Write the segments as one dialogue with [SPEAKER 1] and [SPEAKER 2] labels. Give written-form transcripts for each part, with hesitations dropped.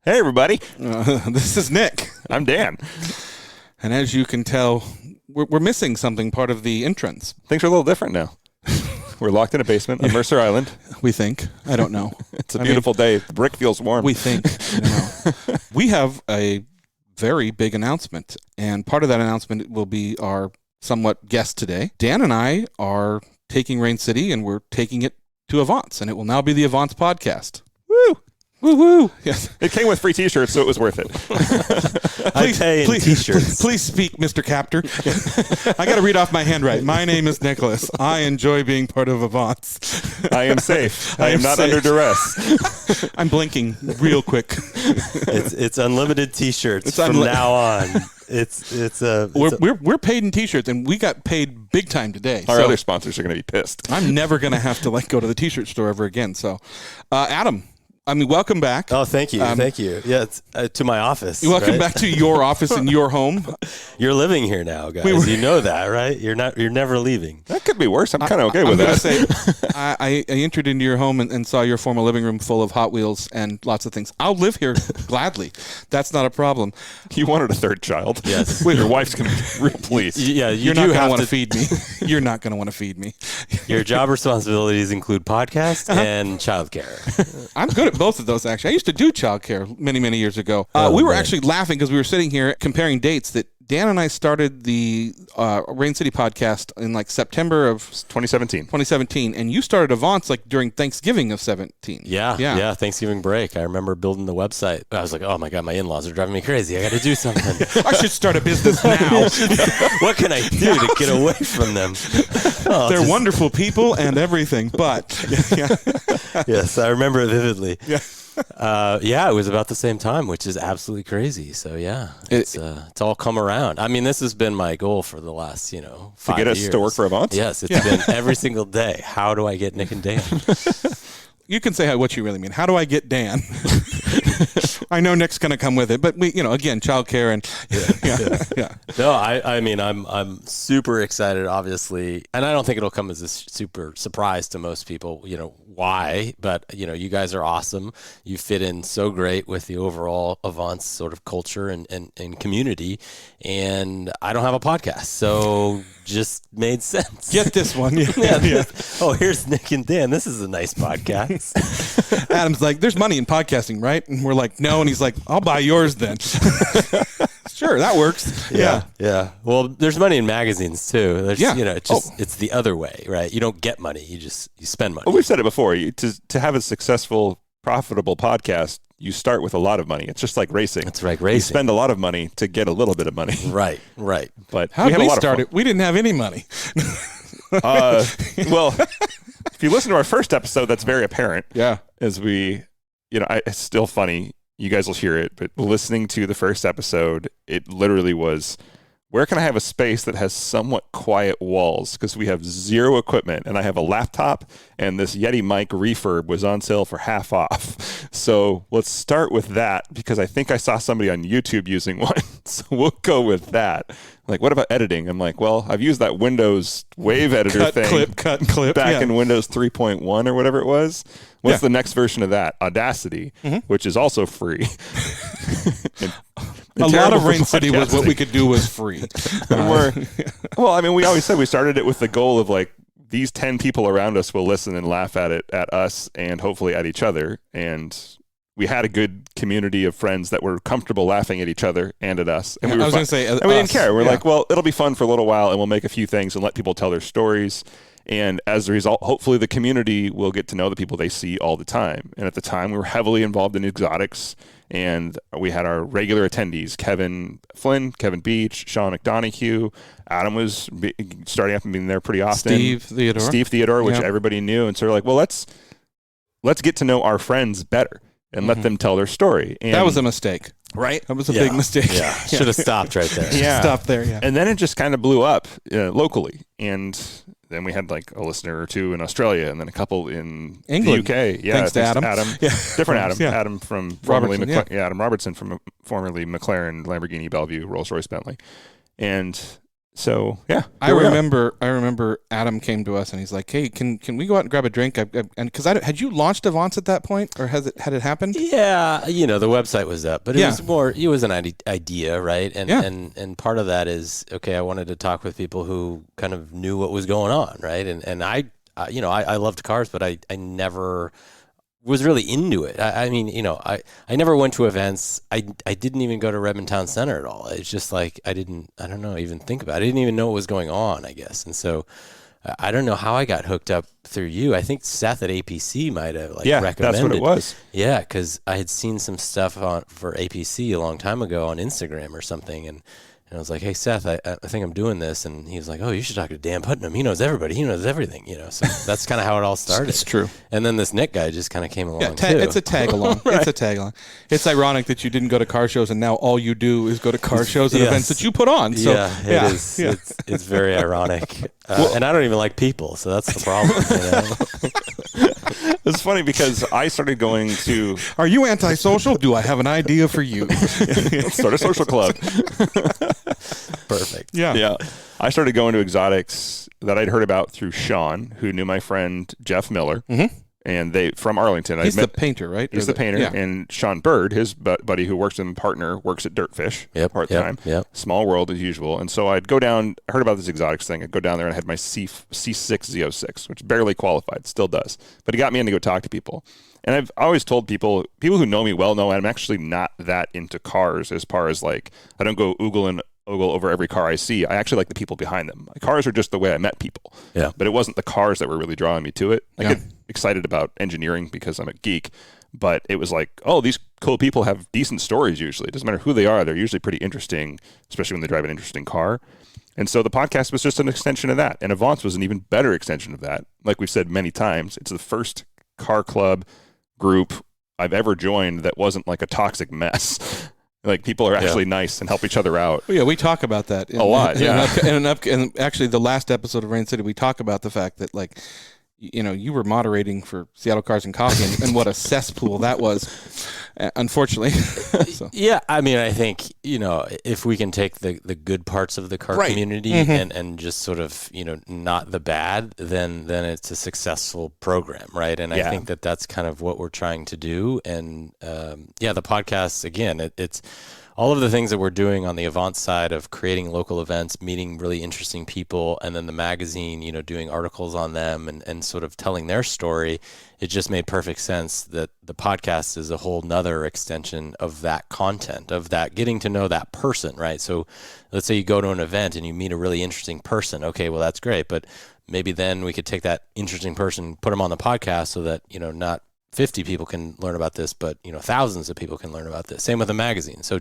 [SPEAKER 1] Hey, everybody.
[SPEAKER 2] This is Nick.
[SPEAKER 1] I'm Dan.
[SPEAKER 2] And as you can tell, we're missing something, part of the entrance.
[SPEAKER 1] Things are a little different now. We're locked in a basement on Mercer Island.
[SPEAKER 2] We think. I don't know.
[SPEAKER 1] It's a beautiful day. The brick feels warm.
[SPEAKER 2] We think. We have a very big announcement, and part of that announcement will be our somewhat guest today. Dan and I are taking Rain City, and we're taking it to Avants, and it will now be the Avants Podcast.
[SPEAKER 1] Woo!
[SPEAKER 2] Woo woo! Yes.
[SPEAKER 1] It came with free T-shirts, so it was worth it.
[SPEAKER 3] I pay in T-shirts.
[SPEAKER 2] Please speak, Mr. Captor. I got to read off my handwriting. My name is Nicholas. I enjoy being part of Avants.
[SPEAKER 1] I am safe. I am not under duress.
[SPEAKER 2] I'm blinking real quick.
[SPEAKER 3] It's unlimited T-shirts from now on.
[SPEAKER 2] We're paid in T-shirts, and we got paid big time today.
[SPEAKER 1] Our other sponsors are going to be pissed.
[SPEAKER 2] I'm never going to have to go to the T-shirt store ever again. So, Adam. Welcome back.
[SPEAKER 3] Oh, thank you. Thank you. Yeah, it's to my office.
[SPEAKER 2] Welcome back to your office in your home.
[SPEAKER 3] You're living here now, guys. You know that, right? You're never leaving.
[SPEAKER 1] That could be worse. I'm kind of okay with that.
[SPEAKER 2] I entered into your home and saw your former living room full of Hot Wheels and lots of things. I'll live here gladly. That's not a problem.
[SPEAKER 1] You wanted a third child.
[SPEAKER 3] Yes.
[SPEAKER 1] Your wife's going to be real pleased.
[SPEAKER 3] Yeah,
[SPEAKER 2] you're not going to want to feed me. You're not going to want to feed me.
[SPEAKER 3] Your job responsibilities include podcast and childcare.
[SPEAKER 2] I'm good at both of those, actually. I used to do childcare many, many years ago. We were actually laughing because we were sitting here comparing dates that Dan and I started the Rain City podcast in September of
[SPEAKER 1] 2017,
[SPEAKER 2] and you started Avants during Thanksgiving of 17.
[SPEAKER 3] Yeah, Thanksgiving break. I remember building the website. I was like, oh my God, my in-laws are driving me crazy. I got to do something.
[SPEAKER 2] I should start a business now.
[SPEAKER 3] What can I do to get away from them?
[SPEAKER 2] They're wonderful people and everything, but
[SPEAKER 3] yes, I remember it vividly.
[SPEAKER 2] Yeah.
[SPEAKER 3] It was about the same time, which is absolutely crazy. So yeah, it's all come around. I mean, this has been my goal for the last 5 years.
[SPEAKER 1] To get us to work for Avants?
[SPEAKER 3] Yes, it's been every single day. How do I get Nick and Dan?
[SPEAKER 2] You can say what you really mean. How do I get Dan? I know Nick's going to come with it, but we, again, childcare and yeah.
[SPEAKER 3] No, I mean, I'm super excited, obviously, and I don't think it'll come as a super surprise to most people. Why? But you guys are awesome. You fit in so great with the overall Avants sort of culture and community, and I don't have a podcast, so just made sense.
[SPEAKER 2] Get this one.
[SPEAKER 3] Yeah. Oh, here's Nick and Dan. This is a nice podcast.
[SPEAKER 2] Adam's like, there's money in podcasting, right? And we're like, no. And he's like, I'll buy yours then. Sure, that works.
[SPEAKER 3] Yeah. Well, there's money in magazines too. It's the other way, right? You don't get money. You spend money.
[SPEAKER 1] Well, we've said it before. To have a successful, profitable podcast, you start with a lot of money. It's just like racing.
[SPEAKER 3] It's like racing.
[SPEAKER 1] You spend a lot of money to get a little bit of money.
[SPEAKER 3] Right.
[SPEAKER 1] But
[SPEAKER 2] how did we start it? We didn't have any money.
[SPEAKER 1] Well, if you listen to our first episode, that's very apparent.
[SPEAKER 2] Yeah.
[SPEAKER 1] As we, it's still funny. You guys will hear it, but listening to the first episode, it literally was, where can I have a space that has somewhat quiet walls? Because we have zero equipment, and I have a laptop, and this Yeti mic refurb was on sale for half off. So let's start with that, because I think I saw somebody on YouTube using one. So we'll go with that. Like, what about editing? I'm like, well, I've used that Windows Wave editor
[SPEAKER 2] cut clip
[SPEAKER 1] back in Windows 3.1 or whatever it was. What's the next version of that? Audacity, which is also free.
[SPEAKER 2] A lot of Rain City was what we could do was free.
[SPEAKER 1] We always said we started it with the goal of these 10 people around us will listen and laugh at us and hopefully at each other. And we had a good community of friends that were comfortable laughing at each other and at us. And we didn't care. We're like, well, it'll be fun for a little while, and we'll make a few things and let people tell their stories. And as a result, hopefully the community will get to know the people they see all the time. And at the time, we were heavily involved in exotics, and we had our regular attendees, Kevin Flynn, Kevin Beach, Sean McDonough. Adam was starting up and being there pretty often.
[SPEAKER 2] Steve Theodore,
[SPEAKER 1] which everybody knew. And so we're like, well, let's get to know our friends better and let them tell their story. And
[SPEAKER 2] that was a mistake.
[SPEAKER 1] Right?
[SPEAKER 2] That was a big mistake.
[SPEAKER 3] Yeah. Should have stopped right there.
[SPEAKER 2] Stopped there, yeah.
[SPEAKER 1] And then it just kind of blew up locally. And then we had a listener or two in Australia, and then a couple in
[SPEAKER 2] England.
[SPEAKER 1] The UK. Yeah,
[SPEAKER 2] thanks to Adam.
[SPEAKER 1] Yeah. Different Adam.
[SPEAKER 2] Yeah.
[SPEAKER 1] Adam from formerly
[SPEAKER 2] Robertson,
[SPEAKER 1] Adam Robertson from formerly McLaren, Lamborghini, Bellevue, Rolls-Royce, Bentley. And So yeah,
[SPEAKER 2] I remember Adam came to us and he's like, "Hey, can we go out and grab a drink?" And because had you launched Avants at that point, or had it happened?
[SPEAKER 3] Yeah, the website was up, but it was an idea, right? And part of that is, okay, I wanted to talk with people who kind of knew what was going on, right? And I loved cars, but I never was really into it. I never went to events. I didn't even go to Redmond Town Center at all. It's just like I don't know, even think about it. I didn't even know what was going on, I guess. And so I don't know how I got hooked up through you. I think Seth at APC might have recommended.
[SPEAKER 1] That's what it was.
[SPEAKER 3] Yeah, because I had seen some stuff for APC a long time ago on Instagram or something, and I was like, "Hey Seth, I think I'm doing this," and he was like, "Oh, you should talk to Dan Putnam. He knows everybody. He knows everything." So that's kind of how it all started.
[SPEAKER 2] It's true.
[SPEAKER 3] And then this Nick guy just kind of came along too.
[SPEAKER 2] It's a tag along. Right. It's a tag along. It's ironic that you didn't go to car shows and now all you do is go to car shows and events that you put on. So,
[SPEAKER 3] it is. Yeah. It's very ironic. And I don't even like people, so that's the problem.
[SPEAKER 1] It's funny because I started going to...
[SPEAKER 2] Are you antisocial? Do I have an idea for you?
[SPEAKER 1] Start a social club.
[SPEAKER 3] Perfect.
[SPEAKER 1] Yeah. I started going to exotics that I'd heard about through Sean, who knew my friend Jeff Miller. Mm-hmm. And they from Arlington.
[SPEAKER 2] He's the painter, right?
[SPEAKER 1] He's the painter. Yeah. And Sean Bird, his buddy who works in Partner, works at Dirtfish part-time. Yep. Small world as usual. And so I'd go down, I heard about this exotics thing. I'd go down there and I had my C6 Z06, which barely qualified, still does. But it got me in to go talk to people. And I've always told people who know me well know I'm actually not that into cars as far as I don't go ogle over every car I see. I actually like the people behind them. Cars are just the way I met people. Yeah. But it wasn't the cars that were really drawing me to it. I get excited about engineering because I'm a geek, but it was like, oh, these cool people have decent stories usually. It doesn't matter who they are. They're usually pretty interesting, especially when they drive an interesting car. And so the podcast was just an extension of that. And Avants was an even better extension of that. Like we've said many times, it's the first car club group I've ever joined that wasn't like a toxic mess. Like people are actually nice and help each other out.
[SPEAKER 2] Well, yeah, we talk about that
[SPEAKER 1] a lot.
[SPEAKER 2] And actually, the last episode of Rain City, we talk about the fact that you were moderating for Seattle Cars and Coffee, and what a cesspool that was. Unfortunately. So.
[SPEAKER 3] Yeah, I mean, I think if we can take the good parts of the car community and just sort of not the bad, then it's a successful program, right? And I think that's kind of what we're trying to do. And the podcast again, it's all of the things that we're doing on the Avants side of creating local events, meeting really interesting people, and then the magazine, doing articles on them and sort of telling their story. It just made perfect sense that the podcast is a whole nother extension of that content, of that getting to know that person, right? So let's say you go to an event and you meet a really interesting person. Okay, well, that's great. But maybe then we could take that interesting person, put them on the podcast so that, not 50 people can learn about this, but thousands of people can learn about this. Same with a magazine. So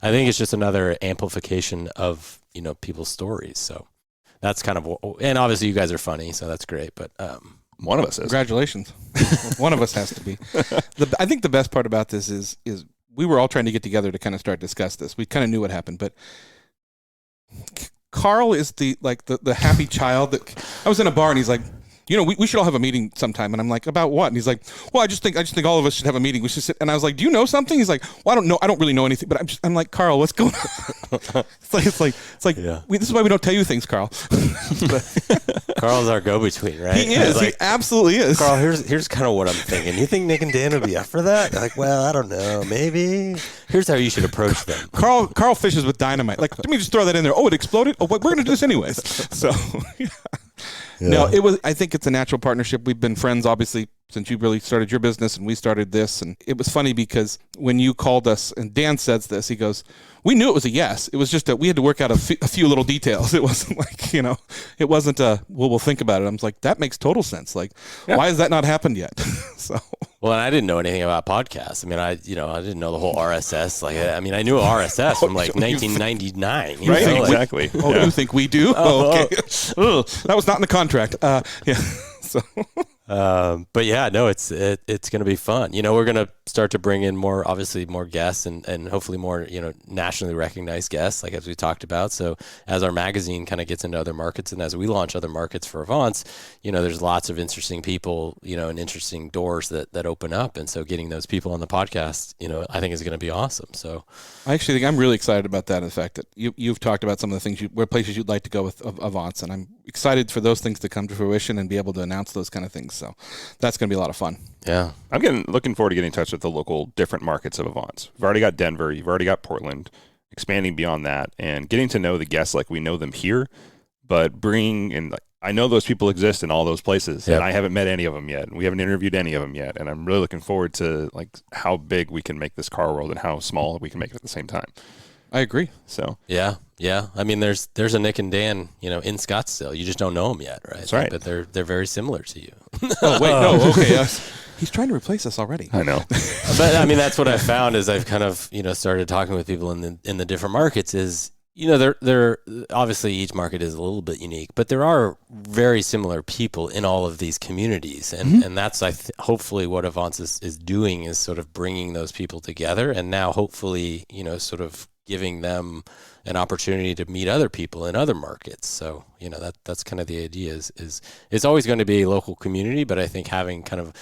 [SPEAKER 3] I think it's just another amplification of people's stories. So that's kind of, and obviously you guys are funny, so that's great. But
[SPEAKER 1] one of us is.
[SPEAKER 2] Congratulations. One of us has to be. I think the best part about this is we were all trying to get together to kind of start discuss this. We kind of knew what happened, but Carl is the happy child that I was in a bar and he's like, we should all have a meeting sometime. And I'm like, about what? And he's like, well, I just think all of us should have a meeting. We should sit. And I was like, do you know something? He's like, well, I don't know. I don't really know anything. But I'm like, Carl, what's going on? It's like this is why we don't tell you things, Carl.
[SPEAKER 3] Carl's our go-between, right?
[SPEAKER 2] He is. He absolutely is.
[SPEAKER 3] Carl, here's kind of what I'm thinking. You think Nick and Dan would be up for that? They're like, well, I don't know. Maybe. Here's how you should approach them.
[SPEAKER 2] Carl fishes with dynamite. Like, let me just throw that in there. Oh, it exploded? Oh, we're going to do this anyways. So, No, I think it's a natural partnership. We've been friends, obviously, since you really started your business and we started this. And it was funny because when you called us, and Dan says this, he goes, we knew it was a yes. It was just that we had to work out a few little details. It wasn't like, it wasn't we'll think about it. I was like, that makes total sense. Like, why has that not happened yet? So.
[SPEAKER 3] Well, and I didn't know anything about podcasts. I mean, I didn't know the whole RSS. I knew RSS from 1999.
[SPEAKER 1] Right, exactly.
[SPEAKER 2] You think we do? Oh, okay. That was not in the contract. Yeah. So.
[SPEAKER 3] But yeah, no, it's going to be fun. We're going to start to bring in more guests and hopefully more, nationally recognized guests, like as we talked about. So as our magazine kind of gets into other markets and as we launch other markets for Avants, there's lots of interesting people, and interesting doors that open up. And so getting those people on the podcast, I think is going to be awesome. So
[SPEAKER 2] I actually think I'm really excited about that. The fact that you've talked about some of the things, where places you'd like to go with Avants, and I'm excited for those things to come to fruition and be able to announce those kind of things. So that's going to be a lot of fun.
[SPEAKER 3] Yeah.
[SPEAKER 1] I'm looking forward to getting in touch with the local different markets of Avants. We've already got Denver. You've already got Portland. Expanding beyond that and getting to know the guests like we know them here, but I know those people exist in all those places, and I haven't met any of them yet. We haven't interviewed any of them yet, and I'm really looking forward to like how big we can make this car world and how small we can make it at the same time.
[SPEAKER 2] I agree.
[SPEAKER 1] So
[SPEAKER 3] yeah. I mean, there's a Nick and Dan, in Scottsdale. You just don't know them yet, right?
[SPEAKER 1] That's right.
[SPEAKER 3] But they're very similar to you.
[SPEAKER 2] Oh wait, no, okay. He's trying to replace us already.
[SPEAKER 1] I know.
[SPEAKER 3] But I mean, that's what I found as I've kind of started talking with people in the different markets is. They're obviously each market is a little bit unique, but there are very similar people in all of these communities, and that's hopefully what Avants is doing is sort of bringing those people together, and now hopefully sort of giving them an opportunity to meet other people in other markets. So that's kind of the idea is it's always going to be a local community, but I think having kind of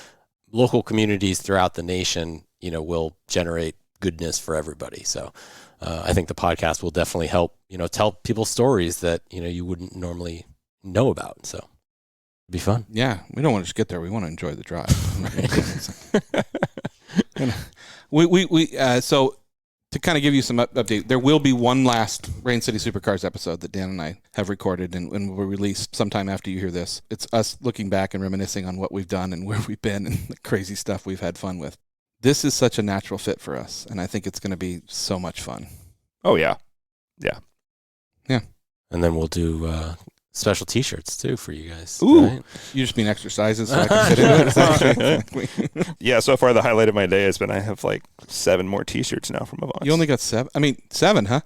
[SPEAKER 3] local communities throughout the nation will generate goodness for everybody. So. I think the podcast will definitely help, tell people stories that, you wouldn't normally know about. So it'd be fun.
[SPEAKER 2] Yeah. We don't want to just get there. We want to enjoy the drive. So to kind of give you some update, there will be one last Rain City Supercars episode that Dan and I have recorded and will release sometime after you hear this. It's us looking back and reminiscing on what we've done and where we've been and the crazy stuff we've had fun with. This is such a natural fit for us, and I think it's going to be so much fun.
[SPEAKER 1] Oh, yeah. Yeah.
[SPEAKER 2] Yeah.
[SPEAKER 3] And then we'll do special T-shirts, too, for you guys.
[SPEAKER 2] Ooh.
[SPEAKER 3] Right?
[SPEAKER 2] You just mean exercises so I can fit into it?
[SPEAKER 1] Yeah, so far the highlight of my day has been I have like 7 more T-shirts now from Avants.
[SPEAKER 2] You only got 7? I mean, 7, huh?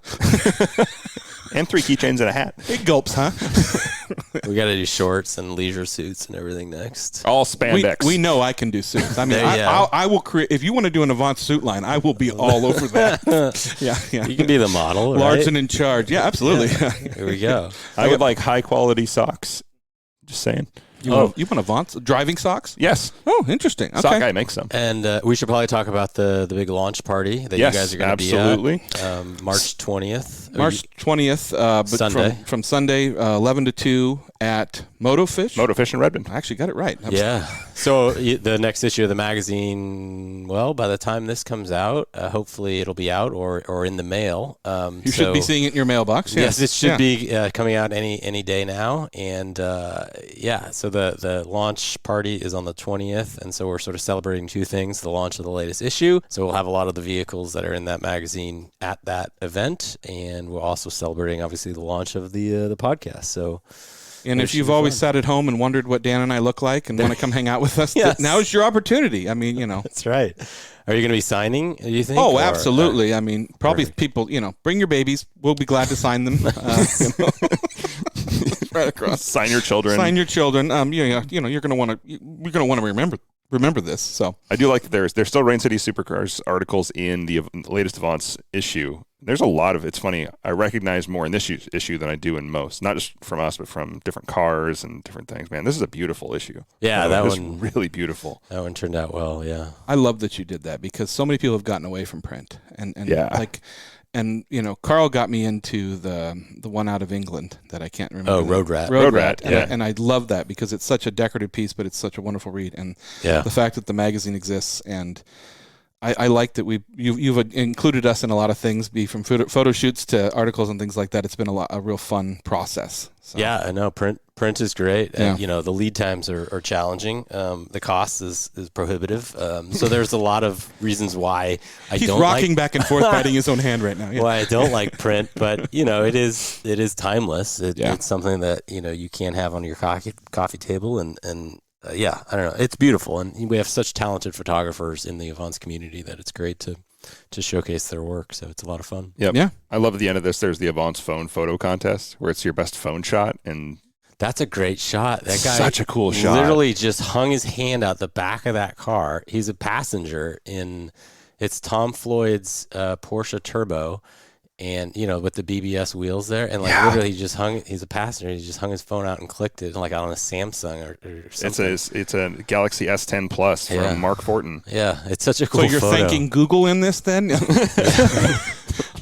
[SPEAKER 1] And 3 keychains and a hat.
[SPEAKER 2] Big gulps, huh?
[SPEAKER 3] We got to do shorts and leisure suits and everything next.
[SPEAKER 1] All spandex.
[SPEAKER 2] We know I can do suits. I mean, I will create. If you want to do an Avants suit line, I will be all over that. Yeah.
[SPEAKER 3] You can be the model, right?
[SPEAKER 2] Large and in charge. Yeah, absolutely. Yeah.
[SPEAKER 3] Here we go.
[SPEAKER 1] I would like high quality socks. Just saying.
[SPEAKER 2] You want Avants driving socks?
[SPEAKER 1] Yes.
[SPEAKER 2] Oh, interesting. Okay.
[SPEAKER 1] Sock guy makes them.
[SPEAKER 3] And we should probably talk about the big launch party that you guys are going to be at.
[SPEAKER 1] Absolutely.
[SPEAKER 3] March 20th.
[SPEAKER 2] March 20th.
[SPEAKER 3] Sunday.
[SPEAKER 2] From Sunday, 11 to 2 at Motofish.
[SPEAKER 1] Motofish in Redmond.
[SPEAKER 2] I actually got it right.
[SPEAKER 3] Yeah. So the next issue of the magazine, well, by the time this comes out, hopefully it'll be out or in the mail.
[SPEAKER 2] You should be seeing it in your mailbox.
[SPEAKER 3] Yes, it should be coming out any day now. And so the launch party is on the 20th. And so we're sort of celebrating 2 things, the launch of the latest issue. So we'll have a lot of the vehicles that are in that magazine at that event. And we're also celebrating, obviously, the launch of the podcast. So...
[SPEAKER 2] And if you've always sat at home and wondered what Dan and I look like and want to come hang out with us, now's your opportunity. I mean,
[SPEAKER 3] That's right. Are you going to be signing, do you think?
[SPEAKER 2] Oh, absolutely. I mean, probably people, bring your babies. We'll be glad to sign them. Right across.
[SPEAKER 1] Sign your children.
[SPEAKER 2] Sign your children. You're going to want to remember this. So
[SPEAKER 1] I do like that there's still Rain City Supercars articles in the latest Avants issue. There's a lot of, it's funny, I recognize more in this issue than I do in most, not just from us, but from different cars and different things. Man, this is a beautiful issue.
[SPEAKER 3] Yeah, that
[SPEAKER 1] was
[SPEAKER 3] one
[SPEAKER 1] really beautiful.
[SPEAKER 3] That one turned out well. Yeah,
[SPEAKER 2] I love that you did that because so many people have gotten away from print, and Carl got me into the one out of England that I can't remember.
[SPEAKER 3] Oh, Road Rat.
[SPEAKER 2] Road Rat. And I love that because it's such a decorative piece, but it's such a wonderful read, and the fact that the magazine exists and. I like that you've included us in a lot of things, be from photo shoots to articles and things like that. It's been a real fun process. So.
[SPEAKER 3] Yeah, I know. Print is great. Yeah. And, the lead times are challenging. The cost is prohibitive. So there's a lot of reasons why
[SPEAKER 2] He's rocking back and forth, biting his own hand right now. Yeah.
[SPEAKER 3] Why I don't like print, but it is timeless. It's something that you can't have on your coffee table and I don't know. It's beautiful, and we have such talented photographers in the Avants community that it's great to showcase their work. So it's a lot of fun.
[SPEAKER 1] Yep. Yeah. I love at the end of this, there's the Avants phone photo contest where it's your best phone shot, and
[SPEAKER 3] That's a great shot. That guy
[SPEAKER 1] such a cool shot.
[SPEAKER 3] Literally just hung his hand out the back of that car. He's a passenger it's Tom Floyd's Porsche Turbo, and with the BBS wheels there, and literally he's a passenger. He just hung his phone out and clicked it like on a Samsung or something.
[SPEAKER 1] It's a Galaxy S10 Plus from Mark Fortin.
[SPEAKER 3] Yeah, it's such a cool
[SPEAKER 2] So you're
[SPEAKER 3] photo.
[SPEAKER 2] thanking Google in this then?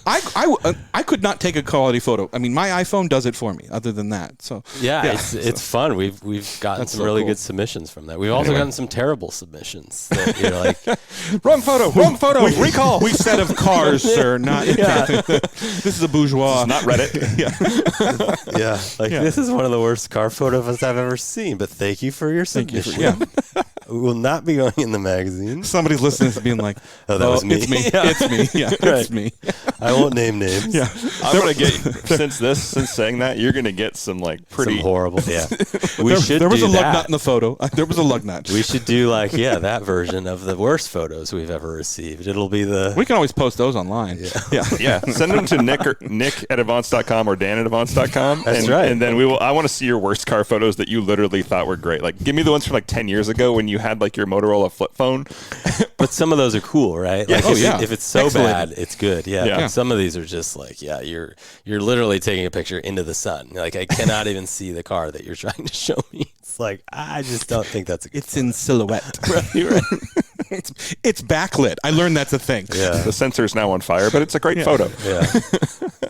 [SPEAKER 2] I could not take a quality photo. I mean, my iPhone does it for me. Other than that, so
[SPEAKER 3] it's fun. We've gotten some really good submissions from that. We've also gotten some terrible submissions. That you're like,
[SPEAKER 1] wrong photo, recall.
[SPEAKER 2] We said of cars, sir, not. This is a bourgeois.
[SPEAKER 1] This is not Reddit.
[SPEAKER 3] This is one of the worst car photos I've ever seen. But thank you for your submission. We will not be going in the magazine.
[SPEAKER 2] Somebody's listening to being like,
[SPEAKER 3] "Oh, that was me.
[SPEAKER 2] It's me. It's me. Yeah, it's me."
[SPEAKER 3] I won't name names.
[SPEAKER 2] Yeah,
[SPEAKER 1] I'm gonna get since saying that you're gonna get some pretty
[SPEAKER 3] horrible. Yeah,
[SPEAKER 2] there was a lug nut in the photo. There was a lug nut.
[SPEAKER 3] We should do that version of the worst photos we've ever received. It'll be
[SPEAKER 2] We can always post those online.
[SPEAKER 1] Yeah. Send them to Nick at Avants.com or Dan at Avants.com.
[SPEAKER 3] That's right.
[SPEAKER 1] And then I want to see your worst car photos that you literally thought were great. Like, give me the ones from 10 years ago when you had your Motorola flip phone.
[SPEAKER 3] But some of those are cool, right?
[SPEAKER 1] Yeah.
[SPEAKER 3] If it's so bad, it's good. Yeah.
[SPEAKER 1] Yeah.
[SPEAKER 3] Some of these are just you're literally taking a picture into the sun. I cannot even see the car that you're trying to show me. It's I just don't think that's a good
[SPEAKER 2] It's in silhouette.
[SPEAKER 1] Right.
[SPEAKER 2] It's backlit. I learned that's a thing.
[SPEAKER 3] Yeah.
[SPEAKER 1] The sensor's now on fire, but it's a great photo.
[SPEAKER 3] Yeah.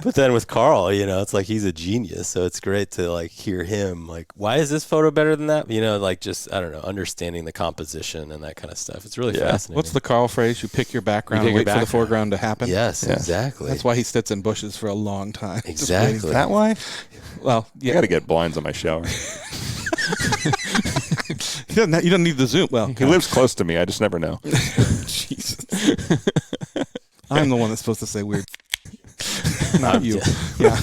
[SPEAKER 3] But then with Carl, it's he's a genius. So it's great to hear him. Why is this photo better than that? Just, I don't know, understanding the composition and that kind of stuff. It's really fascinating.
[SPEAKER 2] What's the Carl phrase? You pick your background and wait for the foreground to happen.
[SPEAKER 3] Yes, exactly.
[SPEAKER 2] That's why he sits in bushes for a long time.
[SPEAKER 3] Exactly.
[SPEAKER 1] Is that why?
[SPEAKER 2] Well,
[SPEAKER 1] I got to get blinds on my shower.
[SPEAKER 2] You don't need the zoom. Well,
[SPEAKER 1] He lives close to me. I just never know.
[SPEAKER 2] Jesus. I'm the one that's supposed to say weird. Not you. Yeah.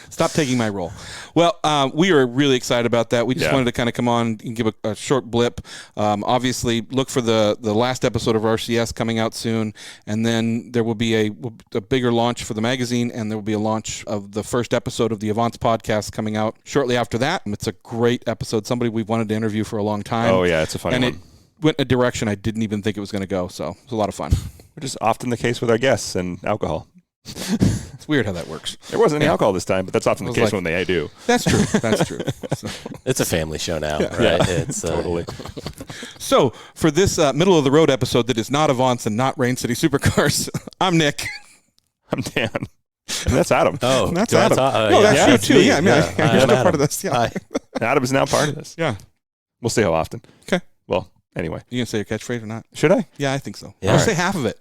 [SPEAKER 2] Stop taking my role. Well, we are really excited about that. We just wanted to kind of come on and give a short blip. Obviously, look for the last episode of RCS coming out soon, and then there will be a bigger launch for the magazine, and there will be a launch of the first episode of the Avants Podcast coming out shortly after that. It's a great episode. Somebody we've wanted to interview for a long time.
[SPEAKER 1] Oh, yeah. It's a funny one.
[SPEAKER 2] And it went a direction I didn't even think it was going to go, so it was a lot of fun.
[SPEAKER 1] Which is often the case with our guests and alcohol.
[SPEAKER 2] It's weird how that works.
[SPEAKER 1] There wasn't any alcohol this time, but that's often the case when they do.
[SPEAKER 2] That's true. That's true. So.
[SPEAKER 3] It's a family show now, right?
[SPEAKER 1] Yeah.
[SPEAKER 3] It's
[SPEAKER 1] Totally.
[SPEAKER 2] So for this middle of the road episode that is not Avants and not Rain City Supercars, I'm Nick.
[SPEAKER 1] I'm Dan. And that's Adam.
[SPEAKER 3] Oh,
[SPEAKER 2] That's
[SPEAKER 3] do I
[SPEAKER 2] Adam.
[SPEAKER 3] talk-
[SPEAKER 2] That's you too.
[SPEAKER 3] me.
[SPEAKER 2] Yeah, I mean, you're
[SPEAKER 3] I'm
[SPEAKER 2] still
[SPEAKER 3] Adam.
[SPEAKER 2] part of this. Yeah.
[SPEAKER 3] Hi.
[SPEAKER 1] Adam is now part of this.
[SPEAKER 2] Yeah.
[SPEAKER 1] We'll see how often.
[SPEAKER 2] Okay.
[SPEAKER 1] Well, anyway.
[SPEAKER 2] You gonna say your catchshright or not?
[SPEAKER 1] Should I?
[SPEAKER 2] Yeah, I think so.
[SPEAKER 3] Yeah.
[SPEAKER 2] I'll say half of it.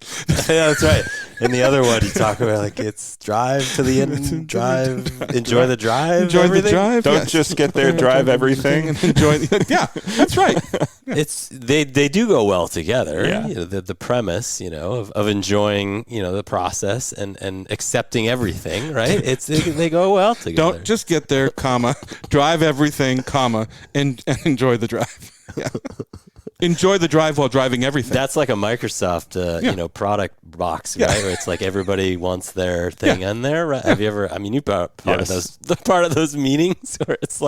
[SPEAKER 3] Yeah, that's right. And the other one, you talk about it's drive to the end, enjoy the drive.
[SPEAKER 2] Enjoy
[SPEAKER 3] everything.
[SPEAKER 2] the drive.
[SPEAKER 1] Don't
[SPEAKER 2] yes.
[SPEAKER 1] just get there, drive everything.
[SPEAKER 2] And enjoy. Yeah, that's right.
[SPEAKER 3] They do go well together.
[SPEAKER 1] Yeah.
[SPEAKER 3] The premise, of enjoying, the process and accepting everything, right? They go well together.
[SPEAKER 2] Don't just get there, comma, drive everything, comma, and enjoy the drive. Yeah. Enjoy the drive while driving everything.
[SPEAKER 3] That's like a Microsoft, product box, right? Where it's everybody wants their thing in there. Right? Have you ever? I mean, you part of those meetings where it's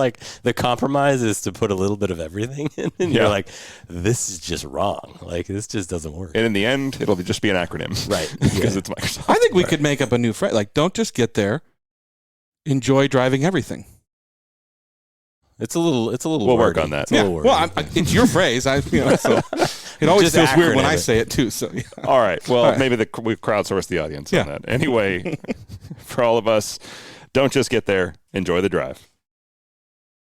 [SPEAKER 3] the compromise is to put a little bit of everything in, and you're like, this is just wrong. This just doesn't work.
[SPEAKER 1] And in the end, it'll just be an acronym,
[SPEAKER 3] Right?
[SPEAKER 1] Because it's Microsoft.
[SPEAKER 2] I think we could make up a new phrase. Don't just get there, enjoy driving everything.
[SPEAKER 3] It's a little.
[SPEAKER 1] We'll work
[SPEAKER 3] wordy.
[SPEAKER 1] on that.
[SPEAKER 3] It's a little wordy.
[SPEAKER 2] Well, it's your phrase. So it always
[SPEAKER 3] Just
[SPEAKER 2] feels weird when
[SPEAKER 3] acronym
[SPEAKER 2] I
[SPEAKER 3] it.
[SPEAKER 2] say it too. So yeah.
[SPEAKER 1] All right. Well,
[SPEAKER 2] All right.
[SPEAKER 1] maybe we crowdsource the audience
[SPEAKER 2] Yeah.
[SPEAKER 1] on that. Anyway, for all of us, don't just get there, enjoy the drive.